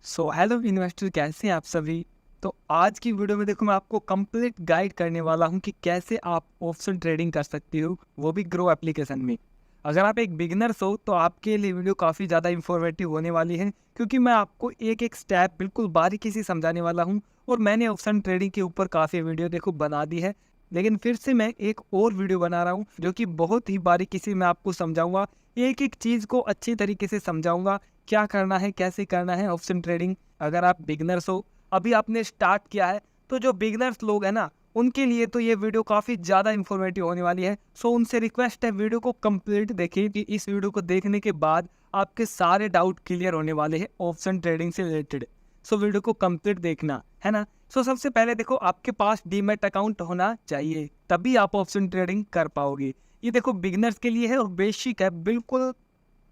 So hello investor, कैसे हैं आप सभी। तो आज की वीडियो में देखो मैं आपको कंप्लीट गाइड करने वाला हूं कि कैसे आप ऑप्शन ट्रेडिंग कर सकते हो, वो भी ग्रो एप्लीकेशन में। अगर आप एक बिगिनर्स हो तो आपके लिए वीडियो काफ़ी ज़्यादा इंफॉर्मेटिव होने वाली है, क्योंकि मैं आपको एक एक स्टेप बिल्कुल बारीकी से समझाने वाला हूं। और मैंने ऑप्शन ट्रेडिंग के ऊपर काफ़ी वीडियो देखो बना दी है, लेकिन फिर से मैं एक और वीडियो बना रहा हूँ जो कि बहुत ही बारीकी से मैं आपको समझाऊंगा। एक एक चीज़ को अच्छी तरीके से समझाऊंगा, क्या करना है, कैसे करना है ऑप्शन ट्रेडिंग। अगर आप बिगनर्स हो, अभी आपने स्टार्ट किया है, तो जो बिगनर्स लोग हैं ना, उनके लिए तो ये वीडियो काफ़ी ज़्यादा इंफॉर्मेटिव होने वाली है। सो उनसे रिक्वेस्ट है वीडियो को कंप्लीट देखिए, कि इस वीडियो को देखने के बाद आपके सारे डाउट क्लियर होने वाले हैं ऑप्शन ट्रेडिंग से रिलेटेड। सो वीडियो को कंप्लीट देखना है ना। सो सबसे पहले देखो, आपके पास डीमैट अकाउंट होना चाहिए, तभी आप ऑप्शन ट्रेडिंग कर पाओगे। ये देखो बिगनर्स के लिए है और बेसिक है, बिल्कुल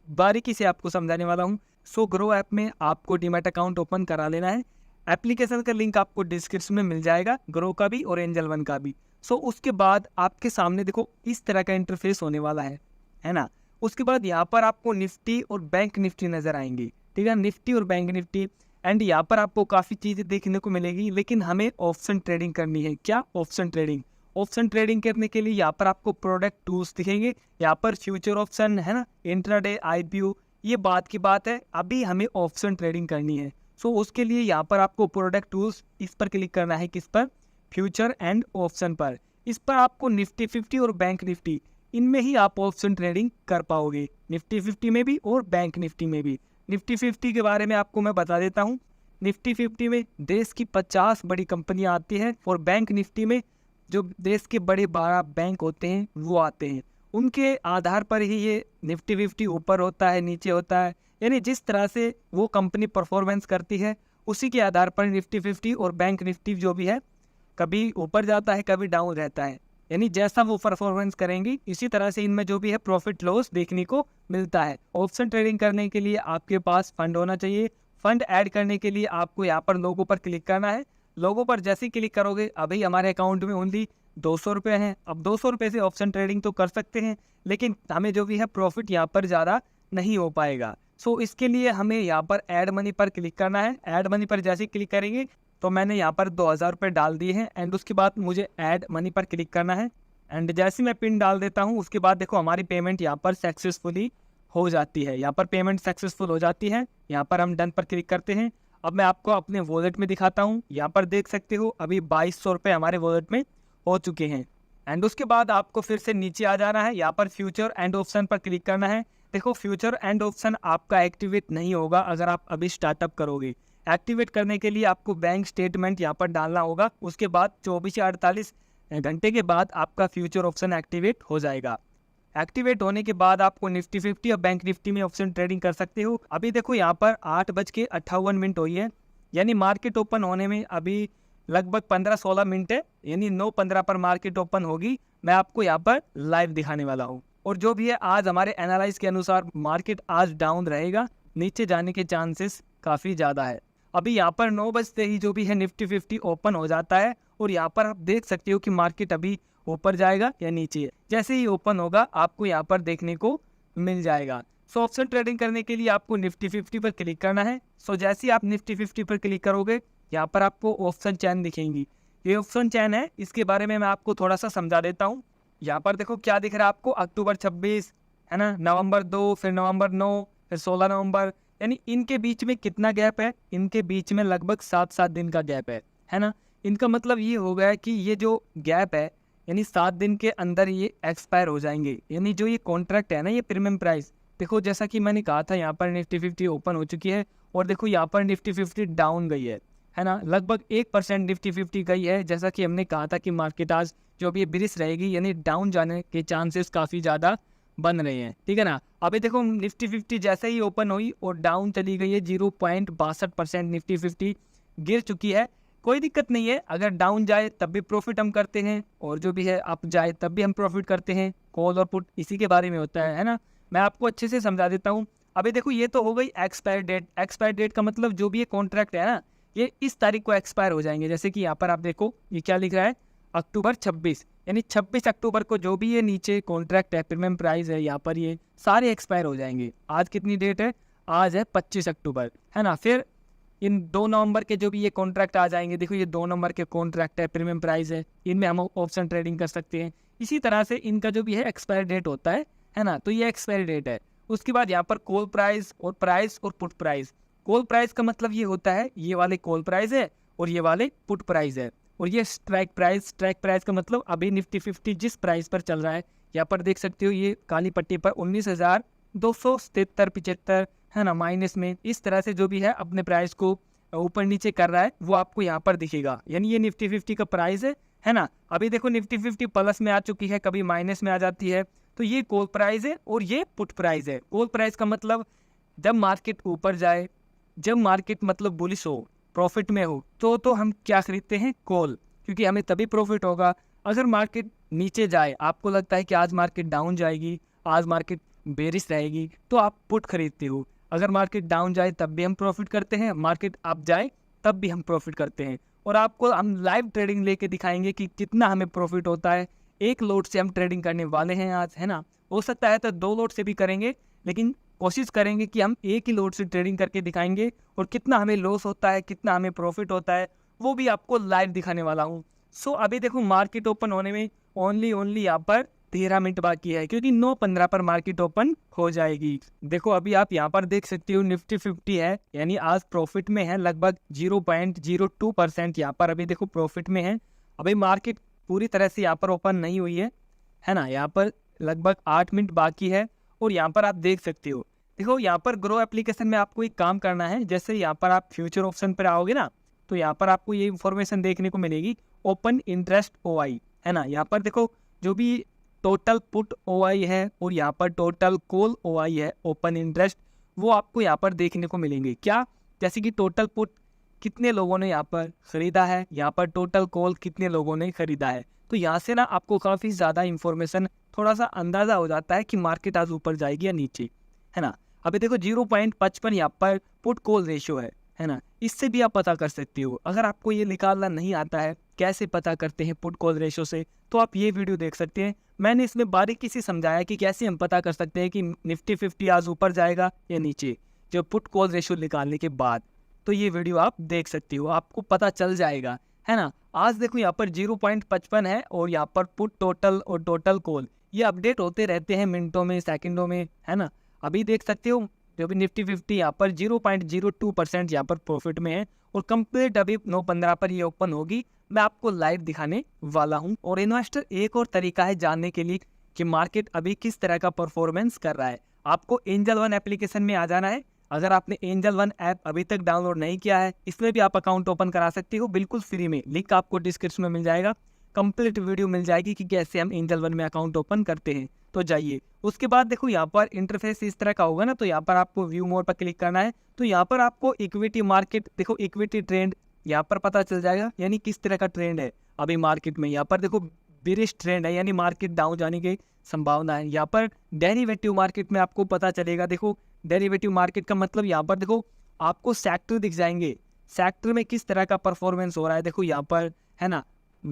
बारीकी से आपको समझाने वाला हूँ। सो ग्रो ऐप में आपको डीमैट अकाउंट ओपन करा लेना है। एप्लीकेशन का लिंक आपको डिस्क्रिप्शन में मिल जाएगा, ग्रो का भी और एंजल वन का भी। सो उसके बाद आपके सामने देखो इस तरह का इंटरफेस होने वाला है ना। उसके बाद यहाँ पर आपको निफ्टी और बैंक निफ्टी नज़र आएंगी, ठीक है, निफ्टी और बैंक निफ्टी। एंड यहाँ पर आपको काफ़ी चीज़ें देखने को मिलेगी, लेकिन हमें ऑप्शन ट्रेडिंग करनी है। क्या ऑप्शन ट्रेडिंग? ऑप्शन ट्रेडिंग करने के लिए यहाँ पर आपको प्रोडक्ट टूल्स दिखेंगे, यहाँ पर फ्यूचर ऑप्शन है ना, इंट्राडे, आईपीओ, ये बात की बात है। अभी हमें ऑप्शन ट्रेडिंग करनी है। सो उसके लिए यहाँ पर आपको प्रोडक्ट टूल्स, इस पर क्लिक करना है। किस पर? फ्यूचर एंड ऑप्शन पर। इस पर आपको निफ्टी 50 और बैंक निफ्टी, इनमें ही आप ऑप्शन ट्रेडिंग कर पाओगे, निफ्टी 50 में भी और बैंक निफ्टी में भी। निफ्टी 50 के बारे में आपको मैं बता देता हूँ। निफ्टी 50 में देश की 50 बड़ी कंपनियां आती हैं, और बैंक निफ्टी में जो देश के बड़े 12 बैंक होते हैं वो आते हैं। उनके आधार पर ही ये निफ्टी 50 ऊपर होता है, नीचे होता है। यानी जिस तरह से वो कंपनी परफॉर्मेंस करती है, उसी के आधार पर निफ्टी 50 और बैंक निफ्टी जो भी है, कभी ऊपर जाता है, कभी डाउन रहता है। यानी जैसा वो परफॉर्मेंस करेंगी, इसी तरह से इनमें जो भी है प्रॉफिट लॉस देखने को मिलता है। ऑप्शन ट्रेडिंग करने के लिए आपके पास फंड होना चाहिए। फंड ऐड करने के लिए आपको यहाँ पर लोगो पर क्लिक करना है। लोगो पर जैसे ही क्लिक करोगे, अभी हमारे अकाउंट में ओनली 200 रुपये हैं। अब 200 रुपये से ऑप्शन ट्रेडिंग तो कर सकते हैं, लेकिन हमें जो भी है प्रॉफिट यहाँ पर ज़्यादा नहीं हो पाएगा। सो इसके लिए हमें यहाँ पर ऐड मनी पर क्लिक करना है। ऐड मनी पर जैसे ही क्लिक करेंगे, तो मैंने यहाँ पर 2000 रुपये डाल दिए हैं। एंड उसके बाद मुझे ऐड मनी पर क्लिक करना है। एंड जैसे मैं पिन डाल देता हूँ, उसके बाद देखो हमारी पेमेंट यहाँ पर सक्सेसफुली हो जाती है। यहाँ पर पेमेंट सक्सेसफुल हो जाती है। यहाँ पर हम डन पर क्लिक करते हैं। अब मैं आपको अपने वॉलेट में दिखाता हूँ। यहाँ पर देख सकते हो अभी 2200 रुपये हमारे वॉलेट में हो चुके हैं। एंड उसके बाद आपको फिर से नीचे आ जाना है। यहाँ पर फ्यूचर एंड ऑप्शन पर क्लिक करना है। देखो फ्यूचर एंड ऑप्शन आपका एक्टिवेट नहीं होगा अगर आप अभी स्टार्टअप करोगे। एक्टिवेट करने के लिए आपको बैंक स्टेटमेंट यहाँ पर डालना होगा। उसके बाद 24 या 48 घंटे के बाद आपका फ्यूचर ऑप्शन एक्टिवेट हो जाएगा। एक्टिवेट होने के बाद आपको निफ्टी 50 और बैंक निफ्टी में ऑप्शन ट्रेडिंग कर सकते हो। अभी देखो यहाँ पर 8:58 हुई है, यानी मार्केट ओपन होने में अभी लगभग 15-16 मिनट है। यानी 9:15 पर मार्केट ओपन होगी। मैं आपको यहाँ पर लाइव दिखाने वाला हूँ। और जो भी है, आज हमारे एनालाइज के अनुसार मार्केट आज डाउन रहेगा, नीचे जाने के चांसेस काफ़ी ज़्यादा है। अभी यहाँ पर 9 बजते ही जो भी है निफ्टी 50 ओपन हो जाता है, और यहाँ पर आप देख सकते हो कि मार्केट अभी ऊपर जाएगा या नीचे। जैसे ही ओपन होगा आपको यहाँ पर देखने को मिल जाएगा। सो ऑप्शन ट्रेडिंग करने के लिए आपको निफ्टी 50 पर क्लिक करना है। सो जैसे ही आप निफ्टी 50 पर क्लिक करोगे, यहाँ पर आपको ऑप्शन चैन दिखेंगी। ये ऑप्शन चैन है, इसके बारे में मैं आपको थोड़ा सा समझा देता हूँ। यहाँ पर देखो क्या दिख रहा है आपको, अक्टूबर 26 है ना, नवंबर 2, फिर नवंबर 9, फिर 16 नवंबर। यानी इनके बीच में कितना गैप है? इनके बीच में लगभग 7-7 दिन का गैप है ना। इनका मतलब ये हो गया कि ये जो गैप है, यानी 7 दिन के अंदर ये एक्सपायर हो जाएंगे। यानी जो ये कॉन्ट्रैक्ट है ना, ये प्रीमियम प्राइस, देखो जैसा कि मैंने कहा था, यहाँ पर निफ्टी 50 ओपन हो चुकी है, और देखो यहाँ पर निफ्टी 50 डाउन गई है ना। लगभग 1% निफ्टी 50 गई है। जैसा कि हमने कहा था कि मार्केट आज जो भी बिरिश रहेगी, यानी डाउन जाने के चांसेस काफ़ी ज़्यादा बन रहे हैं, ठीक है ना। अभी देखो निफ्टी 50 जैसे ही ओपन हुई और डाउन चली गई है, 0.62% निफ्टी 50 गिर चुकी है। कोई दिक्कत नहीं है, अगर डाउन जाए तब भी प्रॉफिट हम करते हैं, और जो भी है अप जाए तब भी हम प्रॉफिट करते हैं। कॉल और पुट इसी के बारे में होता है ना। मैं आपको अच्छे से समझा देता हूँ। अभी देखो ये तो हो गई एक्सपायर डेट। एक्सपायर डेट का मतलब जो भी ये कॉन्ट्रैक्ट है ना, ये इस तारीख को एक्सपायर हो जाएंगे। जैसे कि यहाँ पर आप देखो ये क्या लिख रहा है, अक्टूबर 26, यानी 26 अक्टूबर को जो भी ये नीचे कॉन्ट्रैक्ट है, प्रीमियम प्राइस है, यहाँ पर ये सारे एक्सपायर हो जाएंगे। आज कितनी डेट है? आज है 25 अक्टूबर, है ना। फिर इन 2 नवंबर के जो भी ये कॉन्ट्रैक्ट आ जाएंगे, देखो ये 2 नंबर के कॉन्ट्रैक्ट है, प्रीमियम प्राइस है, इनमें हम ऑप्शन ट्रेडिंग कर सकते हैं। इसी तरह से इनका जो भी है एक्सपायर डेट होता है ना, तो ये एक्सपायरी डेट है। उसके बाद यहाँ पर कॉल प्राइस और पुट प्राइस। कॉल प्राइस का मतलब ये होता है ये वाले कॉल प्राइस है और ये वाले पुट प्राइस है। और ये स्ट्राइक प्राइस का मतलब अभी निफ्टी 50 जिस प्राइस पर चल रहा है, यहाँ पर देख सकते हो ये काली पट्टी पर 19,277.75 है ना, माइनस में इस तरह से जो भी है अपने प्राइस को ऊपर नीचे कर रहा है, वो आपको यहाँ पर दिखेगा। यानी ये निफ्टी 50 का प्राइस है ना। अभी देखो निफ्टी 50 प्लस में आ चुकी है, कभी माइनस में आ जाती है। तो ये कॉल प्राइस है और ये पुट प्राइस है। कॉल प्राइस का मतलब जब मार्केट ऊपर जाए, जब मार्केट मतलब बुलिश हो, प्रॉफिट में हो, तो हम क्या खरीदते हैं, कॉल, क्योंकि हमें तभी प्रॉफिट होगा। अगर मार्केट नीचे जाए, आपको लगता है कि आज मार्केट डाउन जाएगी, आज मार्केट बेरिश रहेगी, तो आप पुट खरीदते हो। अगर मार्केट डाउन जाए तब भी हम प्रॉफिट करते हैं, मार्केट अप जाए तब भी हम प्रॉफिट करते हैं। और आपको हम लाइव ट्रेडिंग लेके दिखाएंगे कि कितना हमें प्रॉफिट होता है। एक लोट से हम ट्रेडिंग करने वाले हैं आज, है ना। हो सकता है तो 2 लोट से भी करेंगे, लेकिन कोशिश करेंगे कि हम एक ही लोट से ट्रेडिंग करके दिखाएंगे। और कितना हमें लॉस होता है, कितना हमें प्रॉफिट होता है, वो भी आपको लाइव दिखाने वाला हूँ। सो अभी देखो मार्केट ओपन होने में ओनली यहाँ पर 13 मिनट बाकी है, क्योंकि 9:15 पर मार्केट ओपन हो जाएगी। देखो अभी आप यहाँ पर देख सकते हो निफ्टी 50 है, यानी आज प्रॉफिट में है, लगभग 0.02% यहाँ पर अभी देखो प्रॉफिट में है। अभी मार्केट पूरी तरह से यहाँ पर ओपन नहीं हुई है ना। यहाँ पर लगभग 8 मिनट बाकी है। और यहाँ पर आप देख सकते हो, देखो यहाँ पर ग्रो एप्लीकेशन में आपको एक काम करना है। जैसे यहाँ पर आप फ्यूचर ऑप्शन पर आओगे ना, तो यहाँ पर आपको ये इंफॉर्मेशन देखने को मिलेगी, ओपन इंटरेस्ट OI, है ना। यहाँ पर देखो जो भी टोटल पुट OI है और यहाँ पर टोटल कॉल OI है, ओपन इंटरेस्ट, वो आपको यहाँ पर देखने को मिलेंगे। क्या, जैसे कि टोटल पुट कितने लोगों ने यहाँ पर ख़रीदा है, यहाँ पर टोटल कॉल कितने लोगों ने ख़रीदा है। तो यहाँ से ना आपको काफ़ी ज़्यादा इंफॉर्मेशन, थोड़ा सा अंदाज़ा हो जाता है कि मार्केट आज ऊपर जाएगी या नीचे, है ना। अभी देखो 0.55 यहाँ पर पुट कॉल रेशियो है ना। इससे भी आप पता कर सकते हो। अगर आपको ये निकालना नहीं आता है कैसे पता करते हैं पुट कॉल रेशियो से, तो आप ये वीडियो देख सकते हैं। मैंने इसमें बारीकी से समझाया कि कैसे हम पता कर सकते हैं कि निफ्टी 50 आज ऊपर जाएगा या नीचे, जो पुट कॉल रेशियो निकालने के बाद। तो ये वीडियो आप देख सकते हो, आपको पता चल जाएगा, है ना। आज देखो यहाँ पर 0.55 है और यहाँ पर पुट टोटल और टोटल कॉल ये अपडेट होते रहते हैं मिनटों में, सेकंडों में, है ना। अभी देख सकते हो जो भी निफ्टी 50 यहाँ पर 0.02% यहाँ पर प्रॉफिट में है। और कंप्लीट अभी 9:15 पर ये ओपन होगी, मैं आपको लाइव दिखाने वाला हूँ। और इन्वेस्टर एक और तरीका है जानने के लिए कि मार्केट अभी किस तरह का परफॉर्मेंस कर रहा है। आपको एंजल वन एप्लीकेशन में आ जाना है। अगर आपने एंजल वन ऐप अभी तक डाउनलोड नहीं किया है, इसमें भी आप अकाउंट ओपन करा सकते हो बिल्कुल फ्री में। लिंक आपको डिस्क्रिप्शन में मिल जाएगा, कंप्लीट वीडियो मिल जाएगी कि कैसे हम एंजल वन में अकाउंट ओपन करते हैं। तो जाइए, उसके बाद देखो यहाँ पर इंटरफेस इस तरह का होगा ना, तो यहाँ पर आपको व्यू मोड पर क्लिक करना है। तो यहाँ पर आपको इक्विटी मार्केट, देखो इक्विटी ट्रेंड यहाँ पर पता चल जाएगा, यानी किस तरह का ट्रेंड है अभी मार्केट में। यहाँ पर देखो बेरिश ट्रेंड है, यानी मार्केट डाउन जाने की संभावना है। यहाँ पर डेरिवेटिव मार्केट में आपको पता चलेगा। देखो डेरिवेटिव मार्केट का मतलब यहाँ पर देखो आपको सेक्टर दिख जाएंगे, सेक्टर में किस तरह का परफॉर्मेंस हो रहा है। देखो यहाँ पर है ना,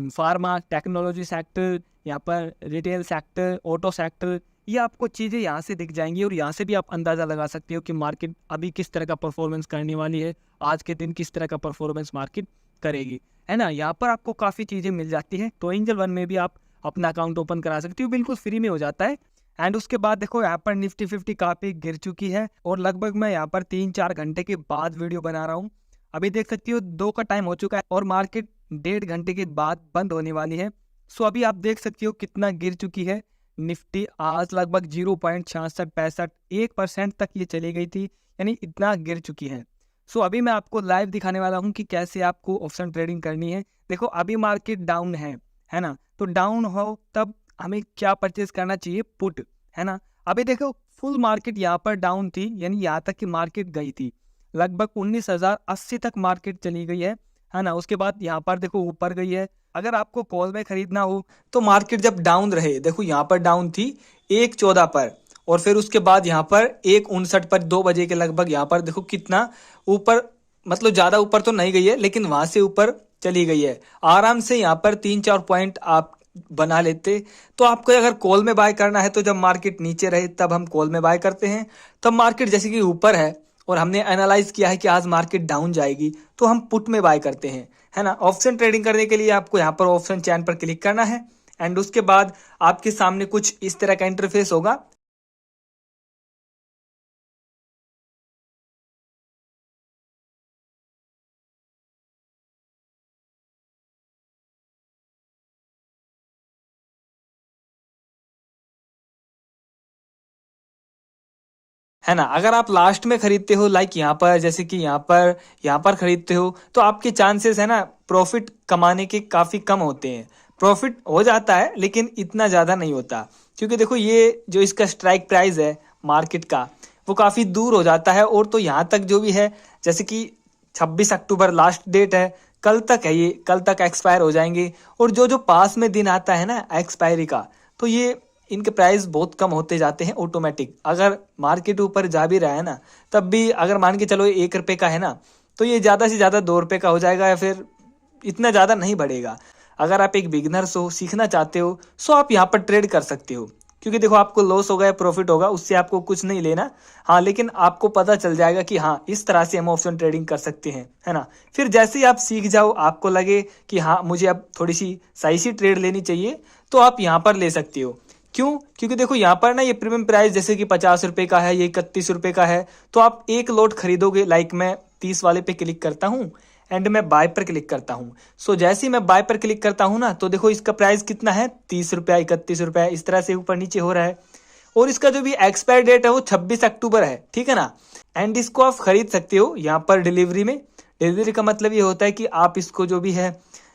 फार्मा, टेक्नोलॉजी सेक्टर, यहाँ पर रिटेल सेक्टर, ऑटो सेक्टर, ये आपको चीज़ें यहाँ से दिख जाएंगी। और यहाँ से भी आप अंदाज़ा लगा सकते हो कि मार्केट अभी किस तरह का परफॉर्मेंस करने वाली है, आज के दिन किस तरह का परफॉर्मेंस मार्केट करेगी, है ना। यहाँ पर आपको काफ़ी चीज़ें मिल जाती हैं। तो एंजल वन में भी आप अपना अकाउंट ओपन करा सकते हो, बिल्कुल फ्री में हो जाता है। एंड उसके बाद देखो यहाँ पर निफ्टी 50 काफ़ी गिर चुकी है और लगभग मैं यहाँ पर 3-4 घंटे के बाद वीडियो बना रहा हूँ। अभी देख सकती हो 2 का टाइम हो चुका है और मार्केट 1.5 घंटे के बाद बंद होने वाली है। सो अभी आप देख सकती हो कितना गिर चुकी है निफ्टी। आज लगभग 0.6665 1% तक ये चली गई थी, यानी इतना गिर चुकी है। सो अभी मैं आपको लाइव दिखाने वाला हूँ कि कैसे आपको ऑप्शन ट्रेडिंग करनी है। देखो अभी मार्केट डाउन है ना, तो डाउन हो तब हमें क्या परचेज करना चाहिए, पुट, है ना। अभी देखो फुल मार्केट यहाँ पर डाउन थी, यानी यहाँ तक कि मार्केट गई थी, लगभग 19,080 तक मार्केट चली गई है ना। उसके बाद यहाँ पर देखो ऊपर गई है। अगर आपको कॉल में खरीदना हो तो मार्केट जब डाउन रहे, देखो यहाँ पर डाउन थी 1.14 पर, और फिर उसके बाद यहाँ पर 1.59 पर 2 बजे के लगभग यहाँ पर देखो कितना ऊपर, मतलब ज़्यादा ऊपर तो नहीं गई है लेकिन वहाँ से ऊपर चली गई है। आराम से यहाँ पर 3-4 पॉइंट आप बना लेते। तो आपको अगर कॉल में बाय करना है तो जब मार्केट नीचे रहे तब हम कॉल में बाय करते हैं। तब मार्केट जैसे कि ऊपर है और हमने एनालाइज किया है कि आज मार्केट डाउन जाएगी, तो हम पुट में बाय करते हैं, है ना। ऑप्शन ट्रेडिंग करने के लिए आपको यहाँ पर ऑप्शन चैन पर क्लिक करना है एंड उसके बाद आपके सामने कुछ इस तरह का इंटरफेस होगा। है ना, अगर आप लास्ट में खरीदते हो, लाइक यहाँ पर, जैसे कि यहाँ पर खरीदते हो, तो आपके चांसेस है ना प्रॉफिट कमाने के काफी कम होते हैं। प्रॉफिट हो जाता है लेकिन इतना ज्यादा नहीं होता, क्योंकि देखो ये जो इसका स्ट्राइक प्राइस है मार्केट का, वो काफी दूर हो जाता है। और तो यहाँ तक जो भी है, जैसे कि 26 अक्टूबर लास्ट डेट है, कल तक है, ये कल तक एक्सपायर हो जाएंगे। और जो जो पास में दिन आता है ना एक्सपायरी का, तो ये इनके प्राइस बहुत कम होते जाते हैं ऑटोमेटिक। अगर मार्केट ऊपर जा भी रहा है ना, तब भी अगर मान के चलो 1 रुपए का है ना, तो ये ज़्यादा से ज़्यादा 2 रुपए का हो जाएगा, या फिर इतना ज़्यादा नहीं बढ़ेगा। अगर आप एक बिगनर्स हो, सीखना चाहते हो, सो आप यहाँ पर ट्रेड कर सकते हो, क्योंकि देखो आपको लॉस होगा या प्रॉफिट होगा, उससे आपको कुछ नहीं लेना। हाँ, लेकिन आपको पता चल जाएगा कि हाँ इस तरह से हम ऑप्शन ट्रेडिंग कर सकते हैं, है ना। फिर जैसे ही आप सीख जाओ, आपको लगे कि हाँ मुझे अब थोड़ी सी सही सी ट्रेड लेनी चाहिए, तो आप यहाँ पर ले सकते हो। क्यों? क्योंकि देखो यहाँ पर ना ये प्रीमियम प्राइस जैसे कि 50 रुपए का है, ये 31 रुपए का है, तो आप एक लोट खरीदोगे। लाइक मैं 30 वाले पे क्लिक करता हूँ एंड मैं बाय पर क्लिक करता हूँ। सो जैसे ही मैं बाय पर क्लिक करता हूँ ना, तो देखो इसका प्राइस कितना है, 30 रुपया, 31 रुपया, इस तरह से ऊपर नीचे हो रहा है। और इसका जो भी एक्सपायर डेट है वो 26 अक्टूबर है, ठीक है ना। एंड इसको आप खरीद सकते हो यहाँ पर डिलीवरी में। डिलीवरी का मतलब ये होता है कि आप इसको जो भी है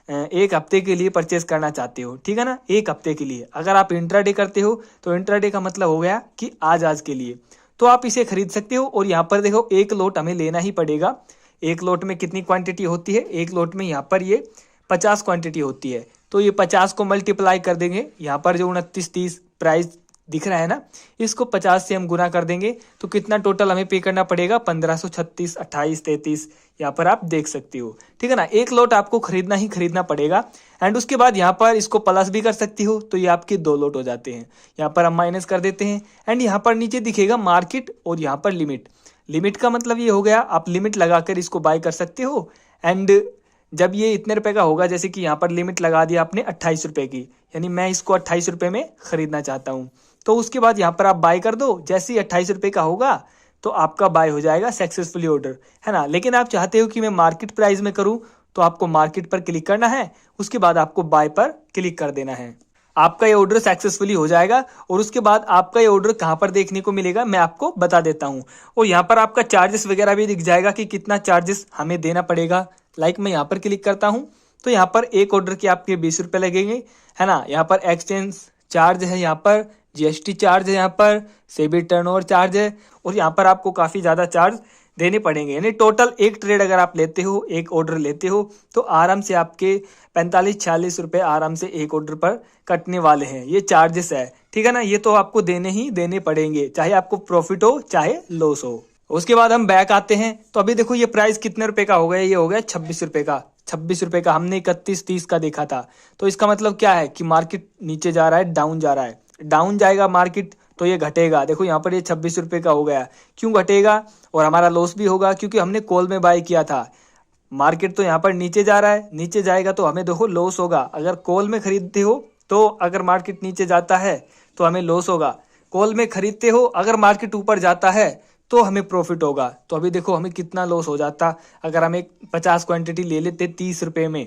1 हफ्ते के लिए परचेस करना चाहते हो, ठीक है ना, 1 हफ्ते के लिए। अगर आप इंट्राडे करते हो तो इंट्राडे का मतलब हो गया कि आज के लिए, तो आप इसे खरीद सकते हो। और यहाँ पर देखो एक लोट हमें लेना ही पड़ेगा। एक लोट में कितनी क्वांटिटी होती है, एक लोट में यहाँ पर ये 50 क्वांटिटी होती है, तो ये 50 को मल्टीप्लाई कर देंगे। यहाँ पर जो 29-30 प्राइस दिख रहा है ना, इसको 50 से हम गुना कर देंगे, तो कितना टोटल हमें पे करना पड़ेगा, 1536, 28, 33, यहाँ पर आप देख सकते हो, ठीक है ना। एक लोट आपको खरीदना ही खरीदना पड़ेगा। एंड उसके बाद यहाँ पर इसको प्लस भी कर सकती हो, तो ये आपके 2 लोट हो जाते हैं। यहाँ पर हम माइनस कर देते हैं एंड यहाँ पर नीचे दिखेगा मार्केट और यहाँ पर लिमिट। लिमिट का मतलब ये हो गया, आप लिमिट लगाकर इसको बाय कर सकते हो। एंड जब ये इतने रुपए का होगा, जैसे कि यहाँ पर लिमिट लगा दिया आपने 28 रुपए की, यानी मैं इसको 28 रुपए में खरीदना चाहता हूँ, तो उसके बाद यहाँ पर आप बाय कर दो। जैसे ही 28 रुपए का होगा तो आपका बाय हो जाएगा सक्सेसफुली ऑर्डर, है ना। लेकिन आप चाहते हो कि मैं मार्केट प्राइस में करूँ, तो आपको मार्केट पर क्लिक करना है, उसके बाद आपको बाय पर क्लिक कर देना है। आपका ये ऑर्डर सक्सेसफुली हो जाएगा। और उसके बाद आपका ये ऑर्डर कहाँ पर देखने को मिलेगा, मैं आपको बता देता हूँ। और यहाँ पर आपका चार्जेस वगैरह भी दिख जाएगा कि कितना चार्जेस हमें देना पड़ेगा। लाइक मैं यहाँ पर क्लिक करता हूँ, तो यहाँ पर एक ऑर्डर के आपके 20 रुपये लगेंगे, है ना। यहाँ पर एक्सचेंज चार्ज है, यहाँ पर जीएसटी चार्ज है, यहाँ पर सेबी टर्नओवर चार्ज है, और यहाँ पर आपको काफ़ी ज़्यादा चार्ज देने पड़ेंगे। यानी टोटल एक ट्रेड अगर आप लेते हो, एक ऑर्डर लेते हो, तो आराम से आपके 45-46 रुपये आराम से एक ऑर्डर पर कटने वाले हैं। ये चार्जेस है, ठीक है ना। ये तो आपको देने ही देने पड़ेंगे, चाहे आपको प्रॉफिट हो चाहे लॉस हो। उसके बाद हम बैक आते हैं, तो अभी देखो ये प्राइस कितने रुपए का हो गया, ये हो गया 26 रुपए का। 26 रुपए का हमने 31-30 का देखा था, तो इसका मतलब क्या है कि मार्केट नीचे जा रहा है, डाउन जा रहा है। डाउन जाएगा मार्केट तो ये घटेगा। देखो यहाँ पर ये 26 रुपए का हो गया, क्यों घटेगा, और हमारा लॉस भी होगा क्योंकि हमने कॉल में बाय किया था। मार्केट तो यहाँ पर नीचे जा रहा है, नीचे जाएगा तो हमें देखो लॉस होगा। अगर कॉल में खरीदते हो तो अगर मार्केट नीचे जाता है तो हमें लॉस होगा। कॉल में खरीदते हो, अगर मार्केट ऊपर जाता है तो हमें प्रॉफिट होगा। तो अभी देखो हमें कितना लॉस हो जाता अगर हम एक 50 क्वांटिटी ले लेते 30 रुपए में,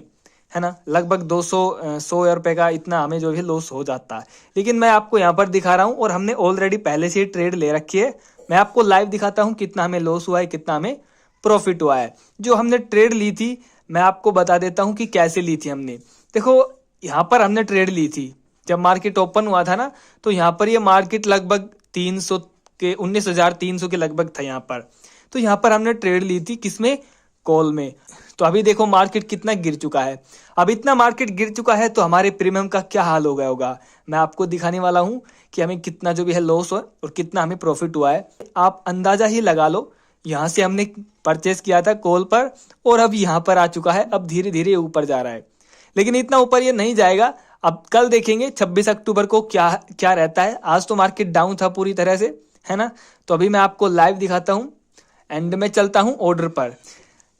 है ना। लगभग 200 रुपए का इतना हमें जो है लॉस हो जाता है। लेकिन मैं आपको यहाँ पर दिखा रहा हूँ, और हमने ऑलरेडी पहले से ही ट्रेड ले रखी है। मैं आपको लाइव दिखाता हूँ कितना हमें लॉस हुआ है, कितना हमें प्रॉफिट हुआ है। जो हमने ट्रेड ली थी, मैं आपको बता देता हूँ कि कैसे ली थी हमने। देखो यहाँ पर हमने ट्रेड ली थी जब मार्केट ओपन हुआ था ना, तो यहाँ पर ये मार्केट लगभग 300 के 19,300 के लगभग था यहाँ पर। तो यहाँ पर हमने ट्रेड ली थी, किसमें, कॉल में। तो अभी देखो मार्केट कितना गिर चुका है। अब इतना मार्केट गिर चुका है तो हमारे प्रीमियम का क्या हाल हो गया होगा, मैं आपको दिखाने वाला हूँ कि हमें कितना जो भी है लॉस हुआ और कितना हमें प्रॉफिट हुआ है। आप अंदाजा ही लगा लो, यहाँ से हमने परचेस किया था कॉल पर, और अब यहाँ पर आ चुका है। अब धीरे धीरे ऊपर जा रहा है, लेकिन इतना ऊपर ये नहीं जाएगा। अब कल देखेंगे 26 अक्टूबर को क्या क्या रहता है। आज तो मार्केट डाउन था पूरी तरह से, है ना। तो अभी मैं आपको लाइव दिखाता हूँ एंड मैं चलता हूँ ऑर्डर पर।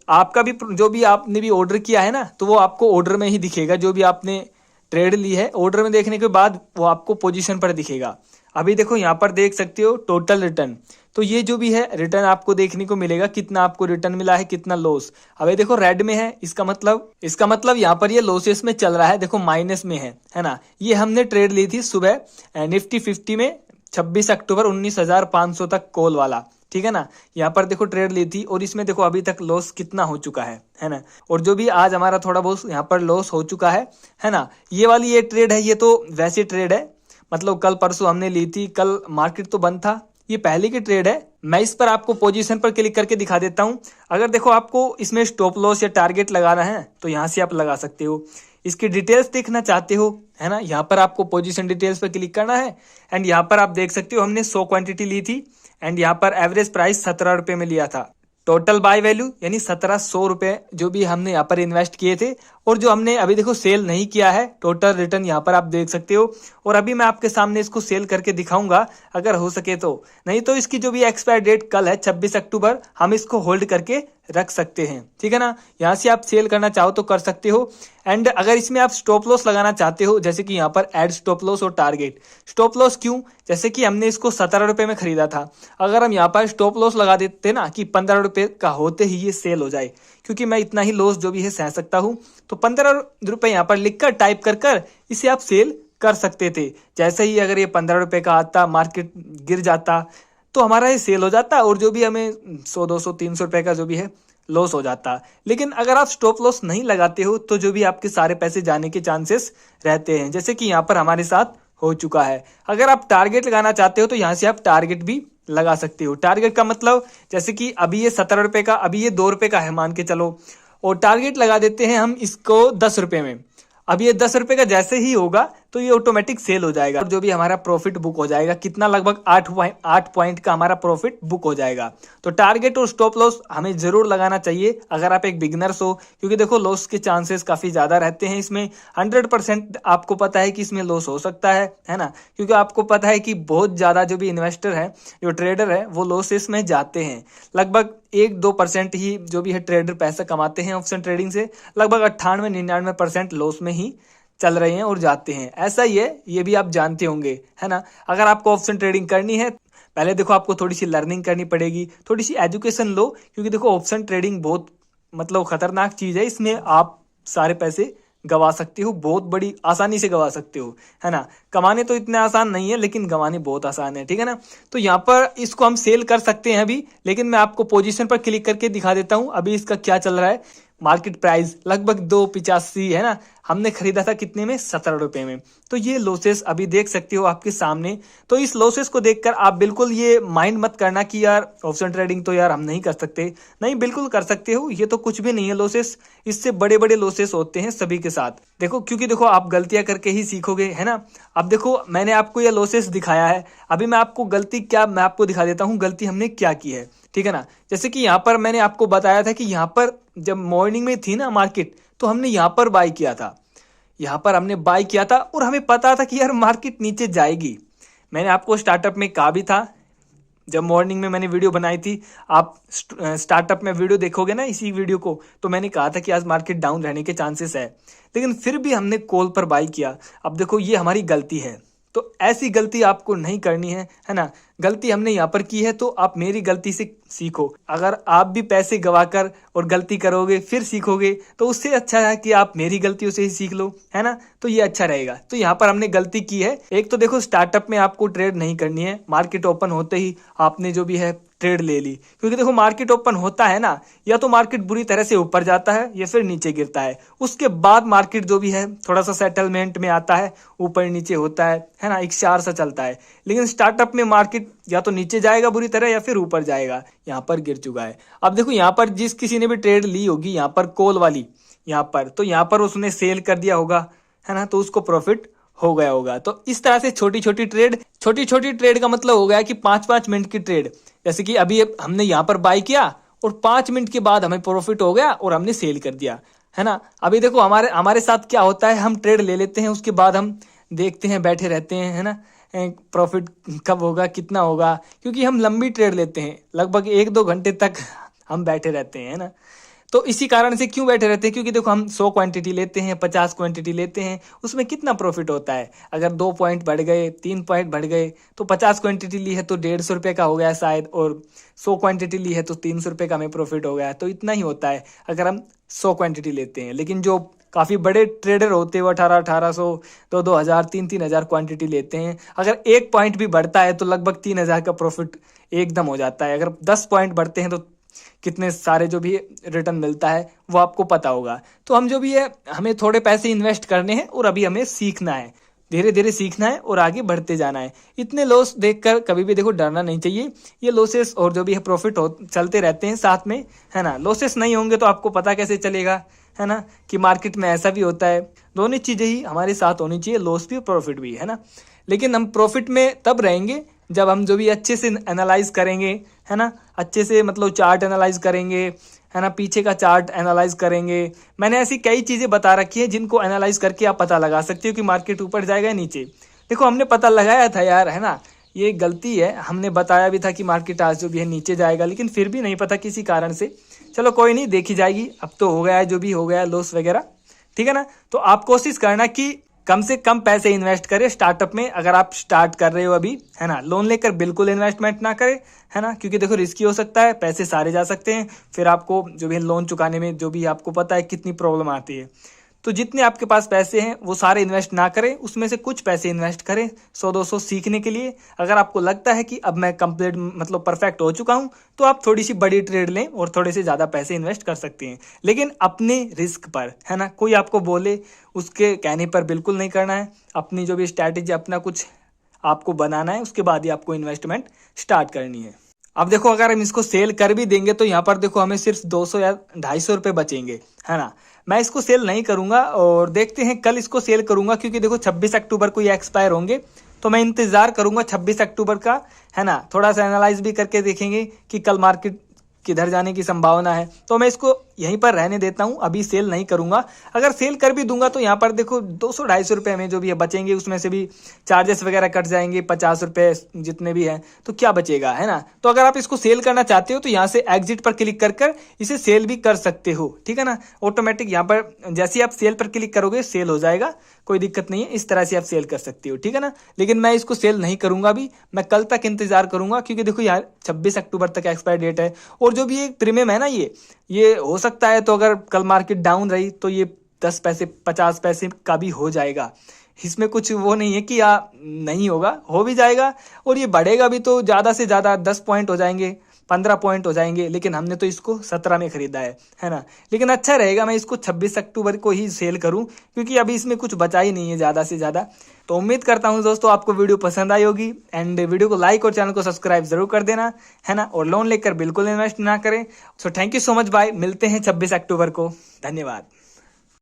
आपका भी जो भी आपने भी ऑर्डर किया है ना, तो वो आपको ऑर्डर में ही दिखेगा। जो भी आपने ट्रेड ली है ऑर्डर में देखने के बाद वो आपको पोजीशन पर दिखेगा। अभी देखो यहाँ पर देख सकते हो टोटल रिटर्न, तो ये जो भी है रिटर्न आपको देखने को मिलेगा, कितना आपको रिटर्न मिला है, कितना लॉस। अभी देखो रेड में है, इसका मतलब यहाँ पर ये लॉसेस में चल रहा है, देखो माइनस में है ना। ये हमने ट्रेड ली थी सुबह निफ्टी 50 में 26 अक्टूबर 19,500 तक कॉल वाला, ठीक है ना। यहाँ पर देखो ट्रेड ली थी और इसमें देखो अभी तक लॉस कितना हो चुका है ना। और जो भी आज हमारा थोड़ा बहुत यहाँ पर लॉस हो चुका है ना। ये वाली ये ट्रेड है, ये तो वैसी ट्रेड है, मतलब कल परसों हमने ली थी, कल मार्केट तो बंद था, ये पहले की ट्रेड है। मैं इस पर आपको पोजीशन पर क्लिक करके दिखा देता हूं। अगर देखो आपको इसमें स्टॉप लॉस या टारगेट लगाना है तो यहां से आप लगा सकते हो। इसकी डिटेल्स देखना चाहते हो है ना, यहाँ पर आपको पोजीशन डिटेल्स पर क्लिक करना है एंड यहाँ पर आप देख सकते हो हमने 100 क्वांटिटी ली थी एंड यहाँ पर एवरेज प्राइस 17 रुपए में लिया था। टोटल बाय वैल्यू यानी 1700 रुपए जो भी हमने यहाँ पर इन्वेस्ट किए थे, और जो हमने अभी देखो सेल नहीं किया है, टोटल रिटर्न यहाँ पर आप देख सकते हो। और अभी मैं आपके सामने इसको सेल करके दिखाऊंगा अगर हो सके तो, नहीं तो इसकी जो भी एक्सपायर डेट कल है 26 अक्टूबर, हम इसको होल्ड करके रख सकते हैं, ठीक है ना। यहाँ से आप सेल करना चाहो तो कर सकते हो। एंड अगर इसमें आप स्टॉप लॉस लगाना चाहते हो, जैसे कि यहाँ पर ऐड स्टॉप लॉस और टारगेट। स्टॉप लॉस क्यों, जैसे कि हमने इसको 17 रुपए में खरीदा था, अगर हम यहाँ पर स्टॉप लॉस लगा देते ना कि 15 रुपए का होते ही ये सेल हो जाए, क्योंकि मैं इतना ही लॉस जो भी है सह सकता हूँ, तो 15 रुपए यहाँ पर लिखकर टाइप कर इसे आप सेल कर सकते थे। जैसे ही अगर ये 15 रुपए का आता, मार्केट गिर जाता तो हमारा ये सेल हो जाता और जो भी हमें 100 200 300 रुपए का जो भी है लॉस हो जाता। लेकिन अगर आप स्टॉप लॉस नहीं लगाते हो तो जो भी आपके सारे पैसे जाने के चांसेस रहते हैं, जैसे कि यहाँ पर हमारे साथ हो चुका है। अगर आप टारगेट लगाना चाहते हो तो यहाँ से आप टारगेट भी लगा सकते हो। टारगेट का मतलब जैसे कि अभी ये 17 रुपए का, अभी ये 2 रुपए का है मान के चलो, और टारगेट लगा देते हैं हम इसको 10 रुपए में। अब ये 10 रुपए का जैसे ही होगा तो ये ऑटोमेटिक सेल हो जाएगा और जो भी हमारा प्रॉफिट बुक हो जाएगा, कितना लगभग 8 पॉइंट का हमारा प्रॉफिट बुक हो जाएगा। तो टारगेट और स्टॉप लॉस हमें जरूर लगाना चाहिए अगर आप एक बिगिनर्स हो, क्योंकि देखो लॉस के चांसेस काफी ज्यादा रहते हैं इसमें। 100% आपको पता है कि इसमें लॉस हो सकता है ना, क्योंकि आपको पता है कि बहुत ज्यादा जो भी इन्वेस्टर है, जो ट्रेडर है, वो लॉसेस में जाते हैं। लगभग 1-2% ही जो भी है ट्रेडर पैसा कमाते हैं ऑप्शन ट्रेडिंग से, लगभग 98-99% लॉस में ही चल रहे हैं और जाते हैं। ऐसा ही है, ये भी आप जानते होंगे, है ना। अगर आपको ऑप्शन ट्रेडिंग करनी है, पहले देखो आपको थोड़ी सी लर्निंग करनी पड़ेगी, थोड़ी सी एजुकेशन लो, क्योंकि देखो ऑप्शन ट्रेडिंग बहुत मतलब खतरनाक चीज है। इसमें आप सारे पैसे गवा सकते हो, बहुत बड़ी आसानी से गवा सकते हो, है ना। कमाने तो इतने आसान नहीं है लेकिन गवाने बहुत आसान है, ठीक है ना। तो यहाँ पर इसको हम सेल कर सकते हैं अभी, लेकिन मैं आपको पोजीशन पर क्लिक करके दिखा देता हूँ अभी इसका क्या चल रहा है। मार्केट प्राइस लगभग 285 है ना, हमने खरीदा था कितने में, 17 रुपए में। तो ये लॉसेस अभी देख सकते हो आपके सामने। तो इस लॉसेस को देखकर आप बिल्कुल ये माइंड मत करना कि यार ऑप्शन ट्रेडिंग तो यार हम नहीं कर सकते, नहीं, बिल्कुल कर सकते हो। ये तो कुछ भी नहीं है लॉसेस, इससे बड़े बड़े लॉसेस होते हैं सभी के साथ। देखो क्योंकि देखो आप गलतियां करके ही सीखोगे, है ना। अब देखो मैंने आपको ये लॉसेस दिखाया है, अभी मैं आपको मैं आपको दिखा देता हूँ गलती हमने क्या की है, ठीक है ना। जैसे कि यहाँ पर मैंने आपको बताया था कि यहाँ पर जब मॉर्निंग में थी ना मार्केट, तो हमने यहाँ पर बाय किया था, यहाँ पर हमने बाय किया था और हमें पता था कि यार मार्केट नीचे जाएगी। मैंने आपको स्टार्टअप में कहा भी था, जब मॉर्निंग में मैंने वीडियो बनाई थी, आप स्टार्टअप में वीडियो देखोगे ना इसी वीडियो को, तो मैंने कहा था कि आज मार्केट डाउन रहने के चांसेस है, लेकिन फिर भी हमने कॉल पर बाय किया। अब देखो ये हमारी गलती है, तो ऐसी गलती आपको नहीं करनी है ना। गलती हमने यहाँ पर की है तो आप मेरी गलती से सीखो। अगर आप भी पैसे गवाकर और गलती करोगे फिर सीखोगे तो उससे अच्छा है कि आप मेरी गलतियों से ही सीख लो, है ना। तो ये अच्छा रहेगा। तो यहाँ पर हमने गलती की है। एक तो देखो स्टार्टअप में आपको ट्रेड नहीं करनी है, मार्केट ओपन होते ही आपने जो भी है ट्रेड ले ली, क्योंकि देखो मार्केट ओपन होता है ना, या तो मार्केट बुरी तरह से ऊपर जाता है या फिर नीचे गिरता है, उसके बाद मार्केट जो भी है थोड़ा सा सेटलमेंट में आता है, ऊपर नीचे होता है ना, एक चार सा चलता है। लेकिन स्टार्टअप में मार्केट या तो नीचे जाएगा बुरी तरह या फिर ऊपर जाएगा। यहाँ पर गिर चुका है। अब देखो यहाँ पर जिस किसी ने भी ट्रेड ली होगी यहाँ पर कॉल वाली, यहाँ पर तो यहाँ पर उसने सेल कर दिया होगा, है ना, तो उसको प्रॉफिट हो गया होगा। तो इस तरह से छोटी छोटी ट्रेड का मतलब हो गया कि 5-5 मिनट की ट्रेड, जैसे कि अभी हमने यहाँ पर बाय किया और 5 मिनट के बाद हमें प्रॉफिट हो गया और हमने सेल कर दिया, है ना। अभी देखो हमारे साथ क्या होता है, हम ट्रेड ले लेते हैं, उसके बाद हम देखते हैं, बैठे रहते हैं, है ना, प्रॉफिट कब होगा, कितना होगा, क्योंकि हम लंबी ट्रेड लेते हैं, लगभग 1-2 घंटे तक हम बैठे रहते हैं, है ना। तो इसी कारण से क्यों बैठे रहते हैं, क्योंकि देखो हम 100 क्वांटिटी लेते हैं, 50 क्वांटिटी लेते हैं, उसमें कितना प्रॉफिट होता है। अगर 2 पॉइंट बढ़ गए, 3 पॉइंट बढ़ गए, तो 50 क्वांटिटी ली है तो 150 रुपये का हो गया शायद, और 100 क्वांटिटी ली है तो 300 रुपये का हमें प्रॉफिट हो गया। तो इतना ही होता है अगर हम 100 क्वांटिटी लेते हैं। लेकिन जो काफ़ी बड़े ट्रेडर होते हैं वो 1800 2,000 3,000 क्वांटिटी लेते हैं। अगर 1 पॉइंट भी बढ़ता है तो लगभग 3,000 का प्रॉफिट एकदम हो जाता है। अगर 10 पॉइंट बढ़ते हैं तो कितने सारे जो भी रिटर्न मिलता है वो आपको पता होगा। तो हम जो भी है, हमें थोड़े पैसे इन्वेस्ट करने हैं और अभी हमें सीखना है, धीरे धीरे सीखना है और आगे बढ़ते जाना है। इतने लॉस देखकर कभी भी देखो डरना नहीं चाहिए। ये लॉसेस और जो भी है प्रॉफिट चलते रहते हैं साथ में, है ना। लॉसेस नहीं होंगे तो आपको पता कैसे चलेगा, है ना, कि मार्केट में ऐसा भी होता है। दोनों चीज़ें ही हमारे साथ होनी चाहिए, लॉस भी और प्रॉफिट भी, है ना। लेकिन हम प्रॉफिट में तब रहेंगे जब हम जो भी अच्छे से एनालाइज करेंगे, है ना, अच्छे से मतलब चार्ट एनालाइज करेंगे, है ना, पीछे का चार्ट एनालाइज करेंगे। मैंने ऐसी कई चीज़ें बता रखी है जिनको एनालाइज करके आप पता लगा सकते हो कि मार्केट ऊपर जाएगा या नीचे। देखो हमने पता लगाया था यार, है ना, ये गलती है, हमने बताया भी था कि मार्केट आज जो भी है नीचे जाएगा, लेकिन फिर भी नहीं पता किसी कारण से। चलो कोई नहीं, देखी जाएगी, अब तो हो गया है जो भी हो गया, लॉस वगैरह, ठीक है ना। तो आप कोशिश करना कि कम से कम पैसे इन्वेस्ट करें स्टार्टअप में। अगर आप स्टार्ट कर रहे हो अभी, है ना, लोन लेकर बिल्कुल इन्वेस्टमेंट ना करें, है ना, क्योंकि देखो रिस्की हो सकता है, पैसे सारे जा सकते हैं, फिर आपको जो भी लोन चुकाने में जो भी आपको पता है कितनी प्रॉब्लम आती है। तो जितने आपके पास पैसे हैं वो सारे इन्वेस्ट ना करें, उसमें से कुछ पैसे इन्वेस्ट करें 100-200 सीखने के लिए। अगर आपको लगता है कि अब मैं कंप्लीट मतलब परफेक्ट हो चुका हूं, तो आप थोड़ी सी बड़ी ट्रेड लें और थोड़े से ज़्यादा पैसे इन्वेस्ट कर सकते हैं, लेकिन अपने रिस्क पर, है ना। कोई आपको बोले उसके कहने पर बिल्कुल नहीं करना है। अपनी जो भी स्ट्रैटेजी, अपना कुछ आपको बनाना है, उसके बाद ही आपको इन्वेस्टमेंट स्टार्ट करनी है। अब देखो अगर हम इसको सेल कर भी देंगे तो यहाँ पर देखो हमें सिर्फ 200 या 250 रुपये बचेंगे, है ना। मैं इसको सेल नहीं करूँगा और देखते हैं कल इसको सेल करूँगा, क्योंकि देखो 26 अक्टूबर को ये एक्सपायर होंगे, तो मैं इंतज़ार करूँगा 26 अक्टूबर का, है ना। थोड़ा सा एनालाइज भी करके देखेंगे कि कल मार्केट किधर जाने की संभावना है। तो मैं इसको यहीं पर रहने देता हूँ, अभी सेल नहीं करूँगा। अगर सेल कर भी दूंगा तो यहाँ पर देखो 200-250 रुपये में जो भी है बचेंगे, उसमें से भी चार्जेस वगैरह कट जाएंगे, 50 रुपये जितने भी हैं, तो क्या बचेगा, है ना। तो अगर आप इसको सेल करना चाहते हो तो यहाँ से एग्जिट पर क्लिक कर कर इसे सेल भी कर सकते हो, ठीक है ना। ऑटोमेटिक यहाँ पर जैसे ही आप सेल पर क्लिक करोगे सेल हो जाएगा, कोई दिक्कत नहीं है, इस तरह से आप सेल कर सकते हो, ठीक है ना। लेकिन मैं इसको सेल नहीं करूँगा अभी, मैं कल तक इंतजार करूँगा, क्योंकि देखो यार 26 अक्टूबर तक एक्सपायर डेट है। और जो भी एक प्रीमियम है ना, ये हो सकता है, तो अगर कल मार्केट डाउन रही तो ये 10 पैसे 50 पैसे का भी हो जाएगा। इसमें कुछ वो नहीं है कि नहीं होगा, हो भी जाएगा। और ये बढ़ेगा भी तो ज़्यादा से ज़्यादा 10 पॉइंट हो जाएंगे, 15 पॉइंट हो जाएंगे, लेकिन हमने तो इसको 17 में खरीदा है ना। लेकिन अच्छा रहेगा मैं इसको 26 अक्टूबर को ही सेल करूं, क्योंकि अभी इसमें कुछ बचा ही नहीं है ज़्यादा से ज़्यादा। तो उम्मीद करता हूं दोस्तों आपको वीडियो पसंद आई होगी, एंड वीडियो को लाइक और चैनल को सब्सक्राइब जरूर कर देना, है ना। और लोन लेकर बिल्कुल इन्वेस्ट ना करें। So thank you so much, bye, मिलते हैं 26 अक्टूबर को, धन्यवाद।